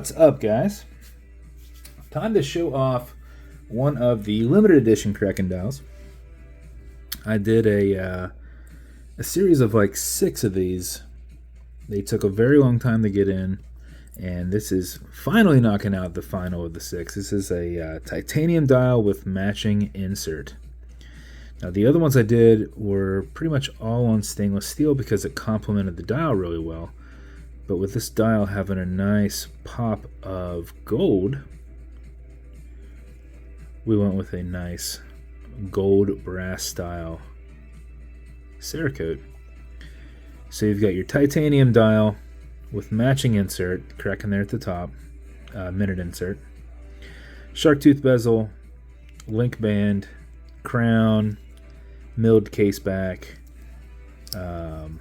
What's up, guys? Time to show off one of the limited edition Kraken dials. I did a series of like 6 of these. They took a very long time to get in, and this is finally knocking out the final of the 6. This is a titanium dial with matching insert. Now, the other ones I did were pretty much all on stainless steel because it complemented the dial really well. But with this dial having a nice pop of gold, we went with a nice gold brass style cerakote. So you've got your titanium dial with matching insert, Kraken there at the top, minute insert, shark tooth bezel, link band, crown, milled caseback, and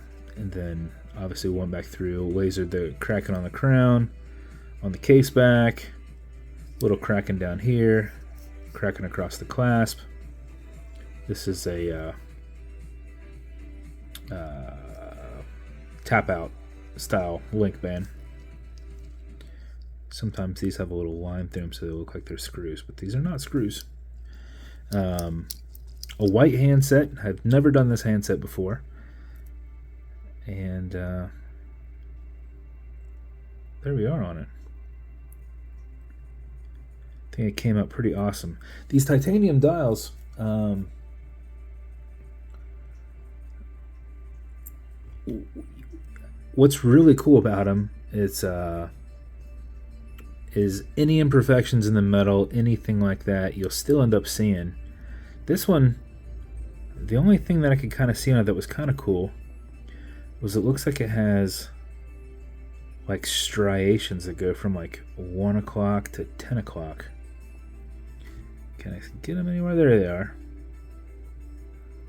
then obviously went back through, lasered the Kraken on the crown, on the caseback, little Kraken down here, Kraken across the clasp. This is a tap out style link band. Sometimes these have a little line through them so they look like they're screws, but these are not screws. A white handset. I've never done this handset before. And there we are on it. I think it came out pretty awesome. These titanium dials, what's really cool about them is any imperfections in the metal, anything like that, you'll still end up seeing. This one, the only thing that I could kind of see on it that was kind of cool was it looks like it has like striations that go from like 1 o'clock to 10 o'clock. Can I get them anywhere? There they are.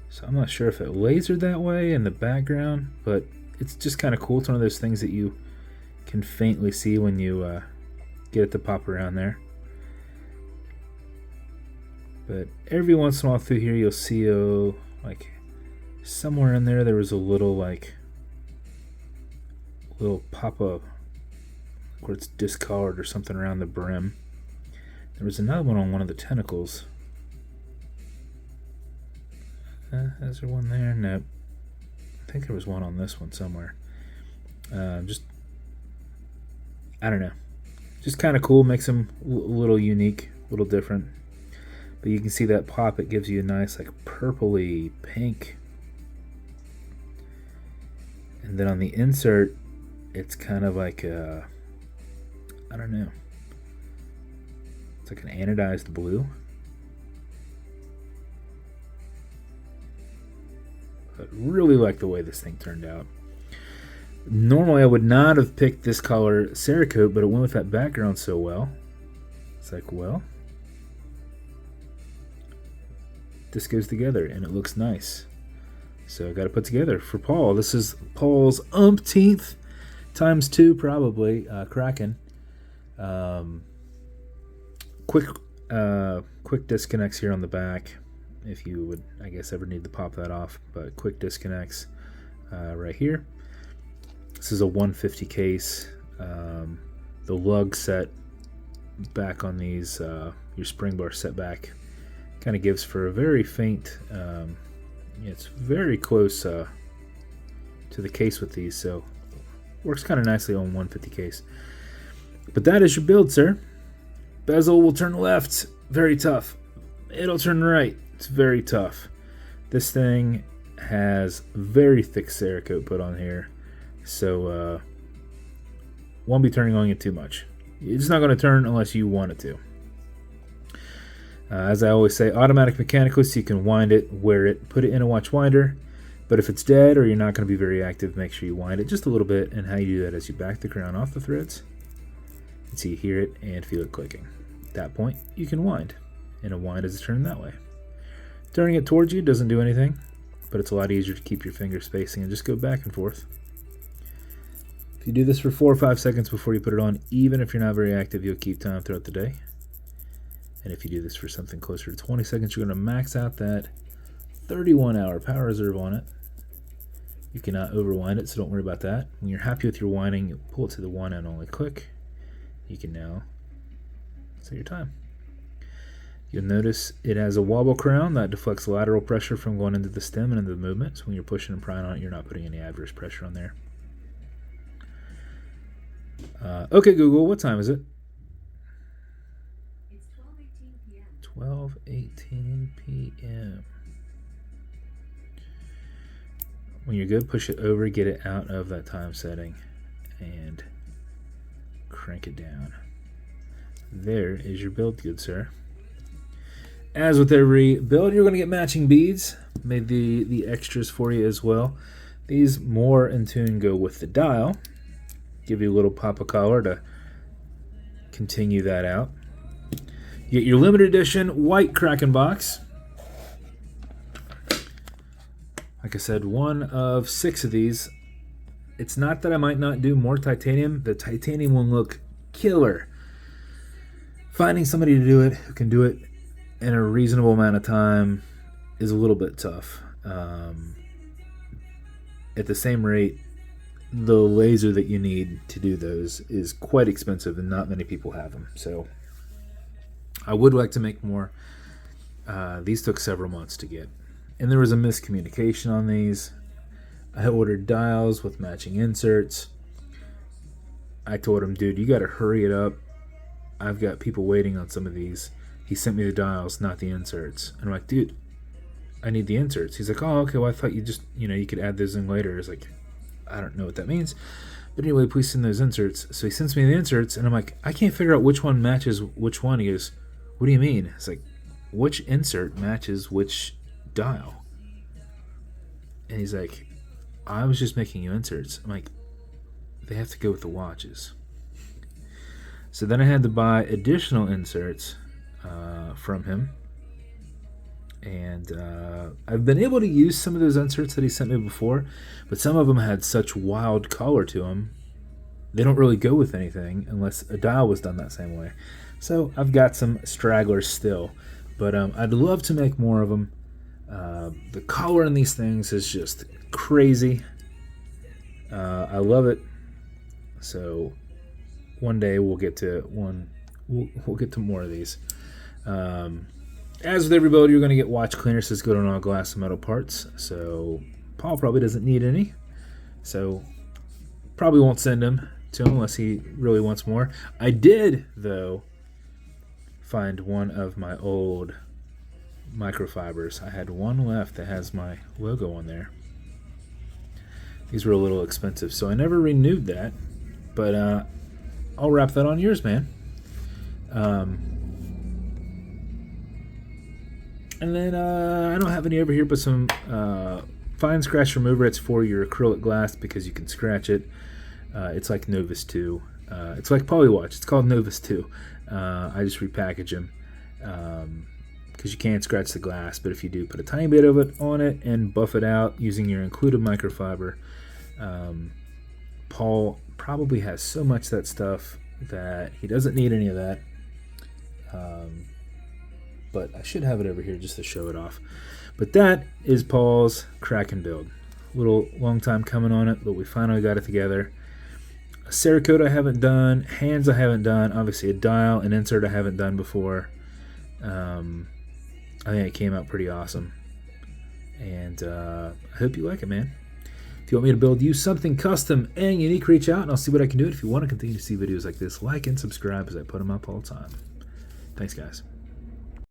So I'm not sure if it lasered that way in the background, but it's just kind of cool. It's one of those things that you can faintly see when you get it to pop around there. But every once in a while through here, you'll see like somewhere in there was a little pop-up where it's discolored or something around the brim. There was another one on one of the tentacles. Is there one there? Nope. I think there was one on this one somewhere. I don't know. Just kind of cool. Makes them a little unique, a little different. But you can see that pop. It gives you a nice like purpley pink. And then on the insert, it's kind of like I don't know. It's like an anodized blue. But really like the way this thing turned out. Normally I would not have picked this color cerakote, but it went with that background so well. It's like, well, this goes together and it looks nice. So I got to put together for Paul. This is Paul's umpteenth times 2 probably Kraken. Quick disconnects here on the back if you would, I guess, ever need to pop that off, but quick disconnects right here. This is a 150 case. The lug set back on these, your spring bar set back, kind of gives for a very faint, it's very close to the case with these, so works kind of nicely on 150 case. But that is your build, sir. Bezel will turn left, very tough. It'll turn right, it's very tough. This thing has very thick cerakote put on here, so won't be turning on you too much. It's not going to turn unless you want it to. As I always say, automatic mechanically, so you can wind it, wear it, put it in a watch winder. But if it's dead or you're not going to be very active, make sure you wind it just a little bit. And how you do that is you back the crown off the threads, and so you hear it and feel it clicking. At that point, you can wind, and a wind is turned that way. Turning it towards you doesn't do anything, but it's a lot easier to keep your finger spacing and just go back and forth. If you do this for 4 or 5 seconds before you put it on, even if you're not very active, you'll keep time throughout the day. And if you do this for something closer to 20 seconds, you're going to max out that 31-hour power reserve on it. You cannot overwind it, so don't worry about that. When you're happy with your winding, you pull it to the one and only click. you can now set your time. You'll notice it has a wobble crown that deflects lateral pressure from going into the stem and into the movement. So when you're pushing and prying on it, you're not putting any adverse pressure on there. Okay, Google, what time is it? It's 12:18 p.m. 12:18 p.m. When you're good, push it over, get it out of that time setting, and crank it down. There is your build, good sir. As with every build, you're going to get matching beads. Made the extras for you as well. These more in tune go with the dial. Give you a little pop of color to continue that out. You get your limited edition white Kraken box. Like I said, one of 6 of these. It's not that I might not do more titanium. The titanium will look killer. Finding somebody to do it who can do it in a reasonable amount of time is a little bit tough. At the same rate, the laser that you need to do those is quite expensive and not many people have them. So I would like to make more. These took several months to get. And there was a miscommunication on these. I ordered dials with matching inserts. I told him, dude, you got to hurry it up. I've got people waiting on some of these. He sent me the dials, not the inserts. And I'm like, dude, I need the inserts. He's like, oh, okay, well, I thought you just, you could add those in later. It's like, I don't know what that means. But anyway, please send those inserts. So he sends me the inserts, and I'm like, I can't figure out which one matches which one. He goes, what do you mean? It's like, which insert matches which dial? And he's like, I was just making you inserts. I'm like, they have to go with the watches. So then I had to buy additional inserts from him. And I've been able to use some of those inserts that he sent me before, but some of them had such wild color to them, they don't really go with anything unless a dial was done that same way. So I've got some stragglers still, but I'd love to make more of them. The color in these things is just crazy. I love it. So one day we'll get to we'll get to more of these. As with every build, you're going to get watch cleaners. This is good on all glass and metal parts. So Paul probably doesn't need any. So probably won't send them to him unless he really wants more. I did, though, find one of my old microfibers. I had one left that has my logo on there. These were a little expensive, so I never renewed that. But I'll wrap that on yours, man. And then I don't have any over here, but some fine scratch remover. It's for your acrylic glass because you can scratch it. It's like Novus 2. It's like Polywatch. It's called Novus 2. I just repackage them because you can't scratch the glass, but if you do, put a tiny bit of it on it and buff it out using your included microfiber. Paul probably has so much of that stuff that he doesn't need any of that. But I should have it over here just to show it off. But that is Paul's Kraken build. A little long time coming on it, but we finally got it together. A cerakote I haven't done, hands I haven't done, obviously a dial, an insert I haven't done before. I think it came out pretty awesome. And I hope you like it, man. If you want me to build you something custom and unique, reach out and I'll see what I can do. If you want to continue to see videos like this, like and subscribe as I put them up all the time. Thanks, guys.